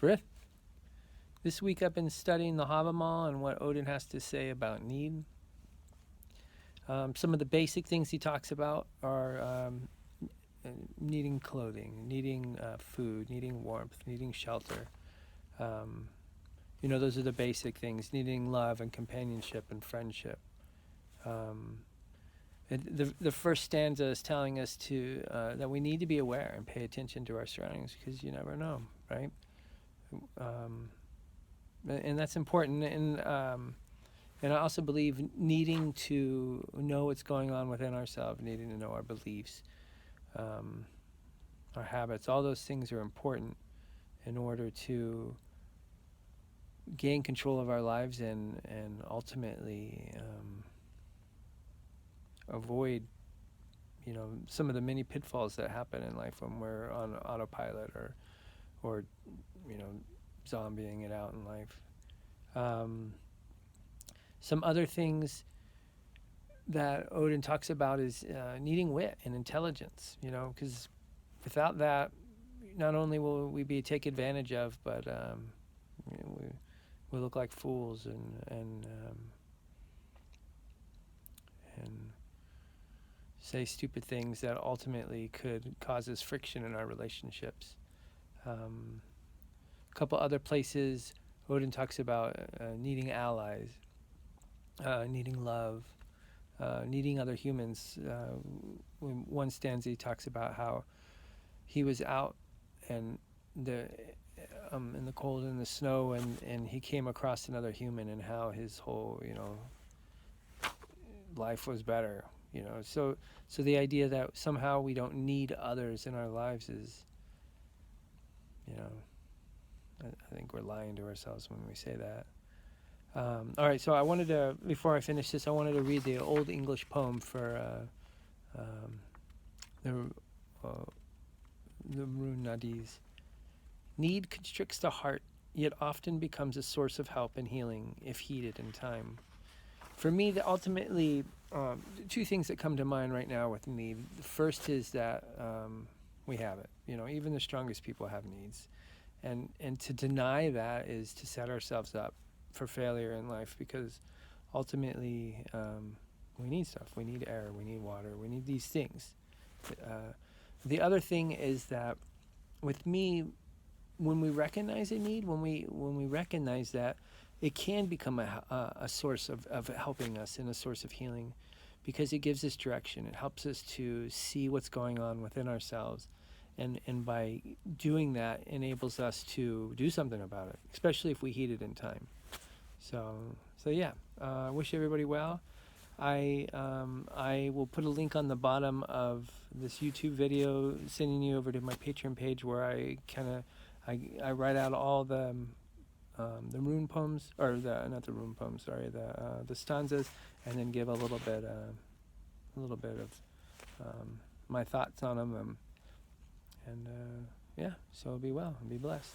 Frith. This week I've been studying the Hávamál and what Odin has to say about need. Some of the basic things he talks about are needing clothing, needing food, needing warmth, needing shelter. Those are the basic things, needing love and companionship and friendship. The first stanza is telling us that we need to be aware and pay attention to our surroundings because you never know, right? And that's important. And I also believe needing to know what's going on within ourselves, needing to know our beliefs, our habits, all those things are important in order to gain control of our lives and ultimately avoid some of the many pitfalls that happen in life when we're on autopilot or zombieing it out in life. Some other things that Odin talks about is needing wit and intelligence, because without that, not only will we be taken advantage of, but we look like fools and say stupid things that ultimately could cause us friction in our relationships. A couple other places, Odin talks about needing allies, needing love, needing other humans. One stanza he talks about how he was out and in the cold and the snow, and he came across another human, and how his whole life was better. So the idea that somehow we don't need others in our lives is, I think we're lying to ourselves when we say that. All right, so I wanted to, before I finish this, I wanted to read the Old English poem for the Rune Nadis. Need constricts the heart, yet often becomes a source of help and healing if heeded in time. For me, ultimately, two things that come to mind right now with need. The first is that we have it. Even the strongest people have needs. And to deny that is to set ourselves up for failure in life, because ultimately we need stuff. We need air, we need water, we need these things. The other thing is that with me, when we recognize a need, when we recognize that, it can become a source of helping us and a source of healing, because it gives us direction. It helps us to see what's going on within ourselves. And by doing that, enables us to do something about it, especially if we heed it in time. So yeah, I wish everybody well. I will put a link on the bottom of this YouTube video, sending you over to my Patreon page, where I write out all the rune poems, or not the rune poems, sorry, the stanzas, and then give a little bit of my thoughts on them. Yeah, so be well and be blessed.